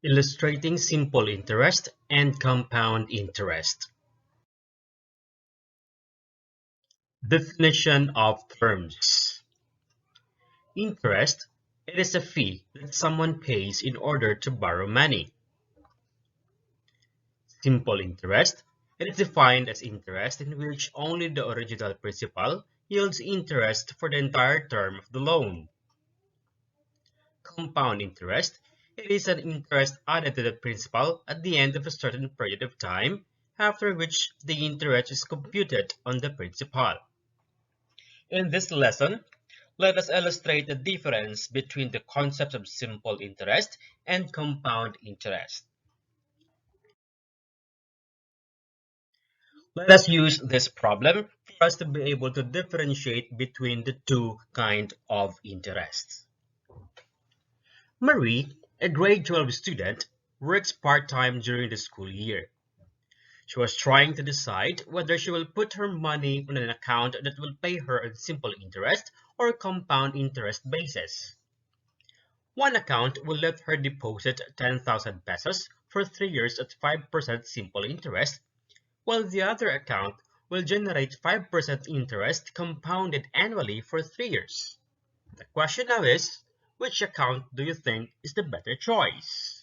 Illustrating simple interest and compound interest. Definition of terms. Interest, it is a fee that someone pays in order to borrow money. Simple interest, it is defined as interest in which only the original principal yields interest for the entire term of the loan. Compound interest, it is an interest added to the principal at the end of a certain period of time, after which the interest is computed on the principal. In this lesson, let us illustrate the difference between the concepts of simple interest and compound interest. Let us use this problem for us to be able to differentiate between the two kinds of interest. Marie, a grade 12 student, works part-time during the school year. She was trying to decide whether she will put her money on an account that will pay her on simple interest or compound interest basis. One account will let her deposit 10,000 pesos for 3 years at 5% simple interest, while the other account will generate 5% interest compounded annually for 3 years. The question now is, which account do you think is the better choice?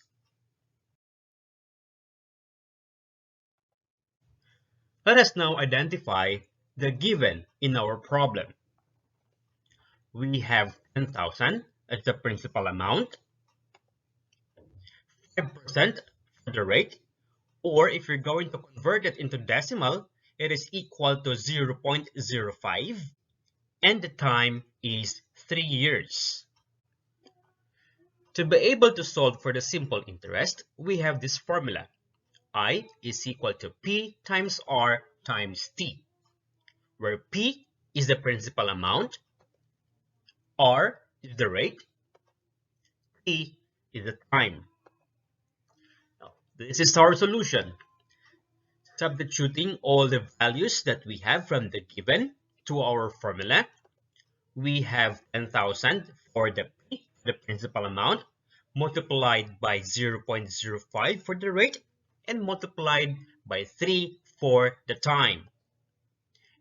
Let us now identify the given in our problem. We have 10,000 as the principal amount, 5% for the rate, or if you're going to convert it into decimal, it is equal to 0.05, and the time is 3 years. To be able to solve for the simple interest, we have this formula. I is equal to P times R times T, where P is the principal amount, R is the rate, T is the time. Now, this is our solution. Substituting all the values that we have from the given to our formula, we have 10,000 for the P, the principal amount, multiplied by 0.05 for the rate, and multiplied by 3 for the time.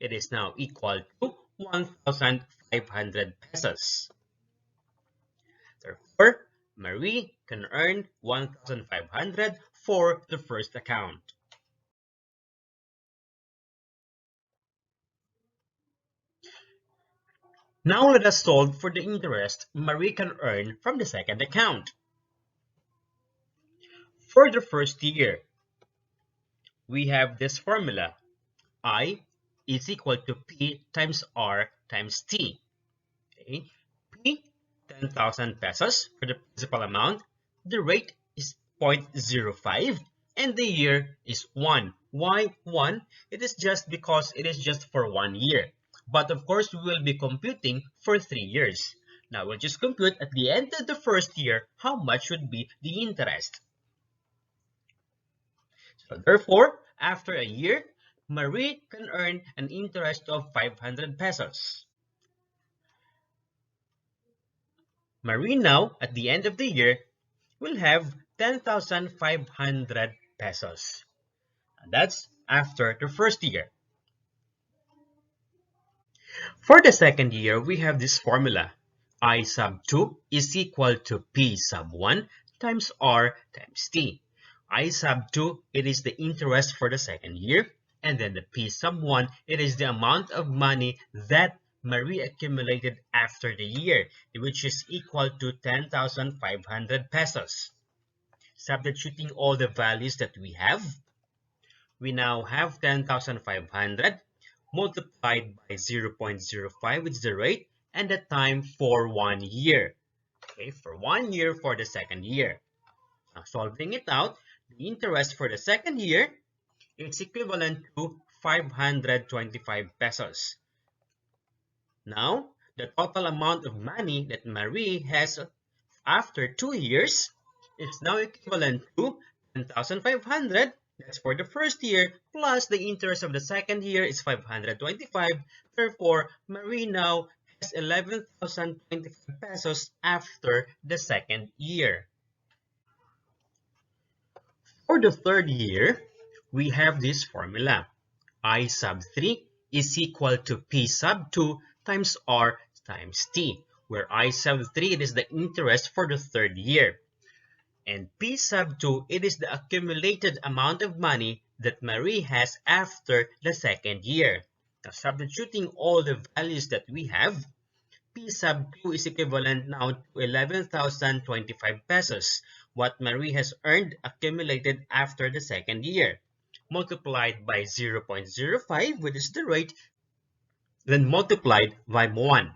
It is now equal to 1,500 pesos. Therefore, Marie can earn 1,500 for the first account. Now let us solve for the interest Marie can earn from the second account. For the first year, we have this formula. I is equal to P times R times T. Okay? P, 10,000 pesos for the principal amount. The rate is 0.05 and the year is 1. Why 1? It is just because it is just for 1 year. But of course, we will be computing for 3 years. Now, we'll just compute at the end of the first year how much would be the interest. So therefore, after a year, Marie can earn an interest of 500 pesos. Marie now, at the end of the year, will have 10,500 pesos. And that's after the first year. For the second year, we have this formula. I sub 2 is equal to P sub 1 times R times T. I sub 2, it is the interest for the second year, and then the P sub 1, it is the amount of money that Marie accumulated after the year, which is equal to 10,500 pesos. Substituting all the values that we have, we now have 10,500 multiplied by 0.05, which is the rate, and the time for 1 year. Okay, for 1 year for the second year. Now, solving it out, the interest for the second year is equivalent to 525 pesos. Now, the total amount of money that Marie has after 2 years is now equivalent to 10,500. That's for the first year, plus the interest of the second year is 525. Therefore, Marie now has 11,025 pesos after the second year. For the third year, we have this formula. I sub 3 is equal to P sub 2 times R times T, where I sub 3 it is the interest for the third year. And P sub 2 it is the accumulated amount of money that Marie has after the second year. Now, substituting all the values that we have, P sub 2 is equivalent now to 11,025 pesos, what Marie has earned accumulated after the second year, multiplied by 0.05, which is the rate, then multiplied by 1.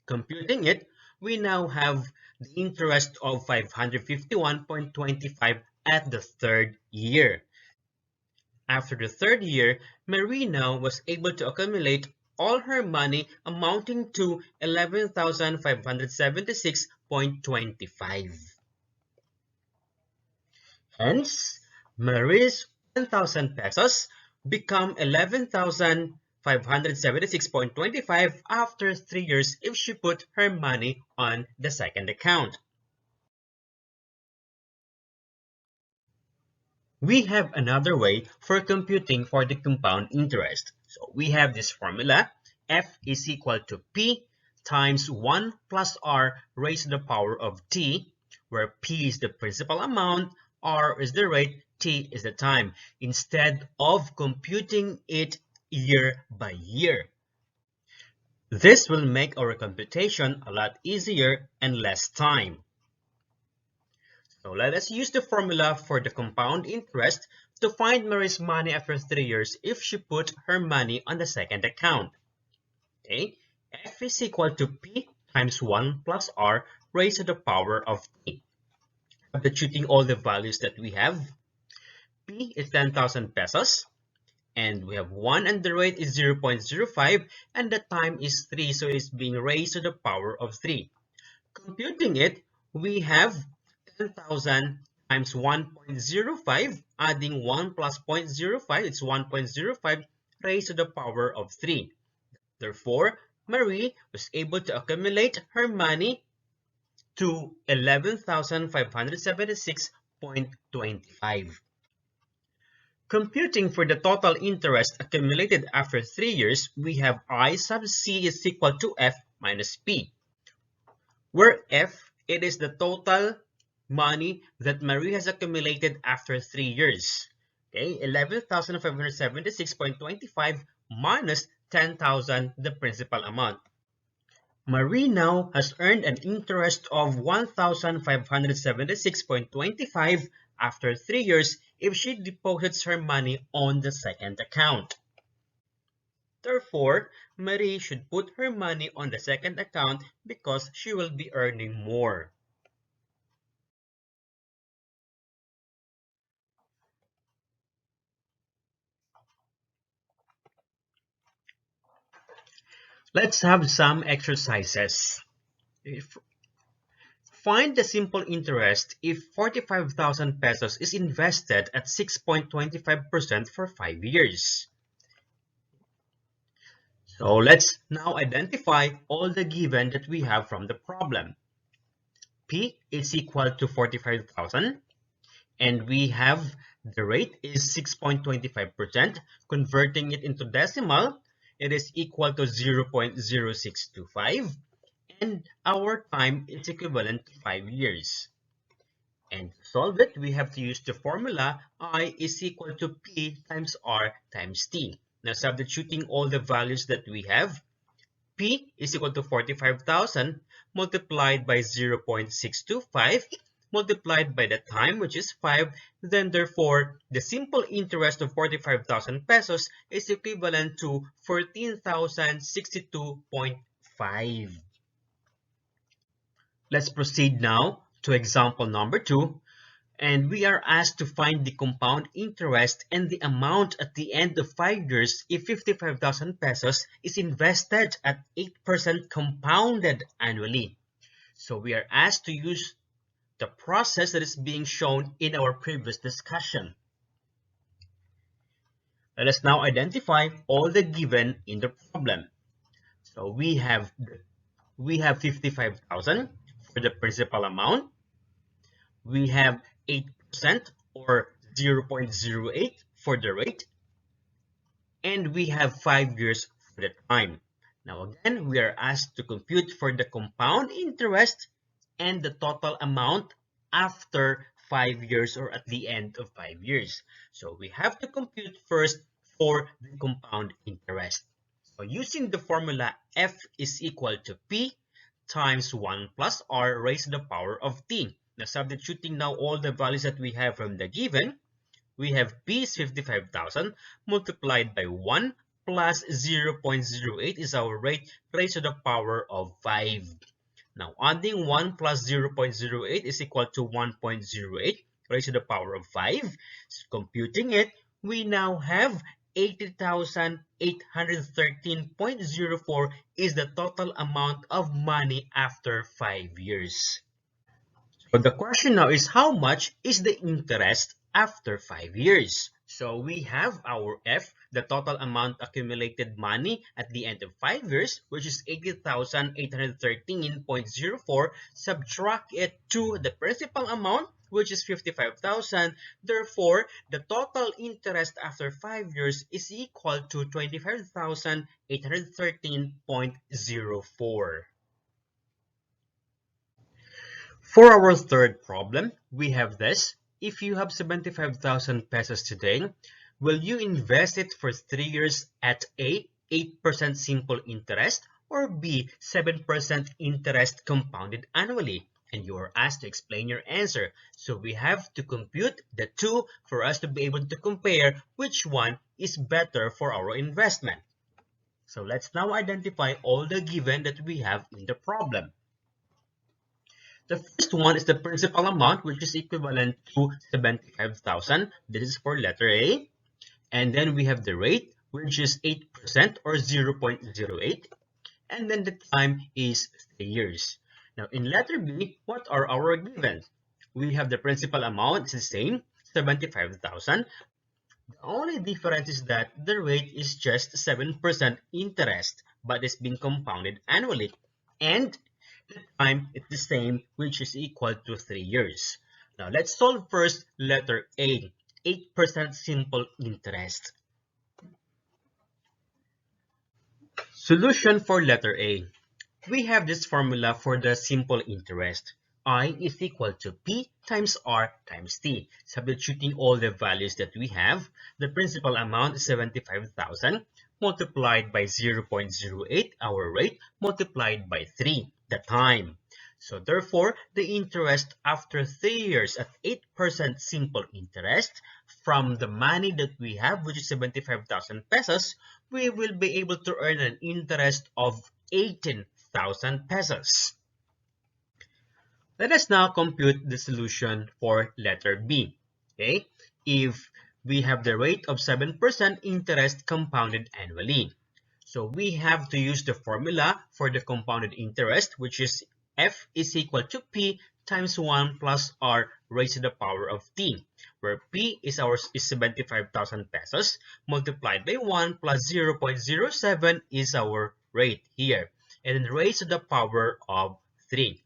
Computing it, we now have the interest of 551.25 at the third year. After the third year, Marina was able to accumulate all her money amounting to 11,576.25. Hence, Marie's 1,000 pesos become 11,576.25 after 3 years if she put her money on the second account. We have another way for computing for the compound interest. So we have this formula, F is equal to P times 1 plus R raised to the power of T, where P is the principal amount, R is the rate, T is the time, instead of computing it year by year. This will make our computation a lot easier and less time. So let us use the formula for the compound interest to find Marie's money after 3 years if she put her money on the second account. Okay, F is equal to P times 1 plus R raised to the power of T. Substituting all the values that we have, P is 10,000 pesos, and we have 1 and the rate is 0.05, and the time is 3, so it's being raised to the power of 3. Computing it, we have 10,000 times 1.05, adding 1 plus 0.05, it's 1.05 raised to the power of 3. Therefore, Marie was able to accumulate her money to 11,576.25. Computing for the total interest accumulated after 3 years, we have I sub C is equal to F minus P, where F, it is the total money that Marie has accumulated after 3 years. Okay, 11,576.25 minus 10,000, the principal amount. Marie now has earned an interest of 1,576.25 after 3 years if she deposits her money on the second account. Therefore, Marie should put her money on the second account because she will be earning more. Let's have some exercises. Find the simple interest if 45,000 pesos is invested at 6.25% for 5 years. So let's now identify all the given that we have from the problem. P is equal to 45,000 and we have the rate is 6.25%. Converting it into decimal, it is equal to 0.0625 and our time is equivalent to 5 years. And to solve it, we have to use the formula I is equal to P times R times T. Now substituting all the values that we have, P is equal to 45,000 multiplied by 0.625 multiplied by the time, which is 5, then therefore the simple interest of 45,000 pesos is equivalent to 14,062.5. Let's proceed now to example number 2, and we are asked to find the compound interest and the amount at the end of 5 years if 55,000 pesos is invested at 8% compounded annually. So we are asked to use the process that is being shown in our previous discussion. Let us now identify all the given in the problem. So we have 55,000 for the principal amount. We have 8% or 0.08 for the rate, and we have 5 years for the time. Now again, we are asked to compute for the compound interest and the total amount after 5 years or at the end of 5 years. So we have to compute first for the compound interest. So using the formula F is equal to P times 1 plus R raised to the power of T. Now substituting now all the values that we have from the given, we have P is 55,000 multiplied by 1 plus 0.08 is our rate raised to the power of 5. Now, adding 1 plus 0.08 is equal to 1.08 raised to the power of 5. So, computing it, we now have 80,813.04 is the total amount of money after 5 years. So the question now is, how much is the interest after 5 years? So we have our F, the total amount accumulated money at the end of 5 years, which is 80,813.04. Subtract it to the principal amount, which is 55,000. Therefore, the total interest after 5 years is equal to 25,813.04. For our third problem, we have this. If you have 75,000 pesos today, will you invest it for 3 years at A, 8% simple interest, or B, 7% interest compounded annually? And you are asked to explain your answer. So we have to compute the two for us to be able to compare which one is better for our investment. So let's now identify all the given that we have in the problem. The first one is the principal amount, which is equivalent to 75,000. This is for letter A. And then we have the rate, which is 8% or 0.08. And then the time is 3 years. Now, in letter B, what are our givens? We have the principal amount is the same, 75,000. The only difference is that the rate is just 7% interest, but it's being compounded annually. And the time is the same, which is equal to 3 years. Now let's solve first letter A, 8% simple interest. Solution for letter A. We have this formula for the simple interest. I is equal to P times R times T. Substituting all the values that we have, the principal amount is 75,000 multiplied by 0.08, our rate, multiplied by 3, the time. So therefore, the interest after 3 years at 8% simple interest from the money that we have, which is 75,000 pesos, we will be able to earn an interest of 18,000 pesos. Let us now compute the solution for letter B. Okay, if we have the rate of 7% interest compounded annually. So we have to use the formula for the compounded interest, which is F is equal to P times 1 plus R raised to the power of T, where P is 75,000 pesos multiplied by 1 plus 0.07 is our rate here, and then raised to the power of 3.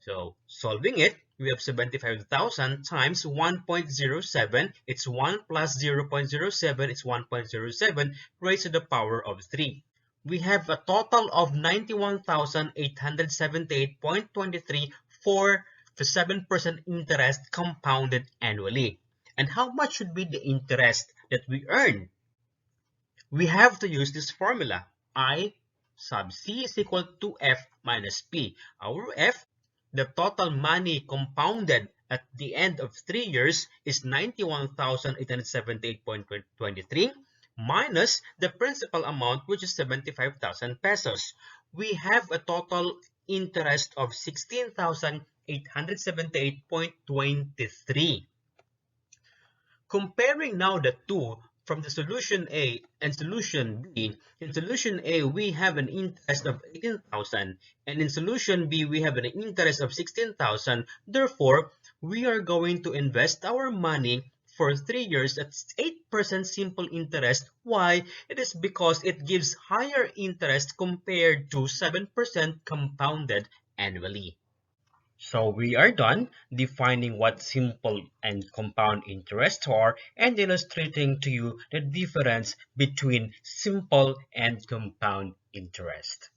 So solving it, we have 75,000 times 1.07. It's 1 plus 0.07. It's 1.07 raised to the power of 3. We have a total of 91,878.23 for the 7% interest compounded annually. And how much should be the interest that we earn? We have to use this formula. I sub C is equal to F minus P. Our F, the total money compounded at the end of 3 years, is 91,878.23 minus the principal amount, which is 75,000 pesos. We have a total interest of 16,878.23. Comparing now the two from the solution A and solution B, in solution A we have an interest of 18,000 and in solution B we have an interest of 16,000. Therefore, we are going to invest our money for 3 years at 8% simple interest. Why? It is because it gives higher interest compared to 7% compounded annually. So we are done defining what simple and compound interest are and illustrating to you the difference between simple and compound interest.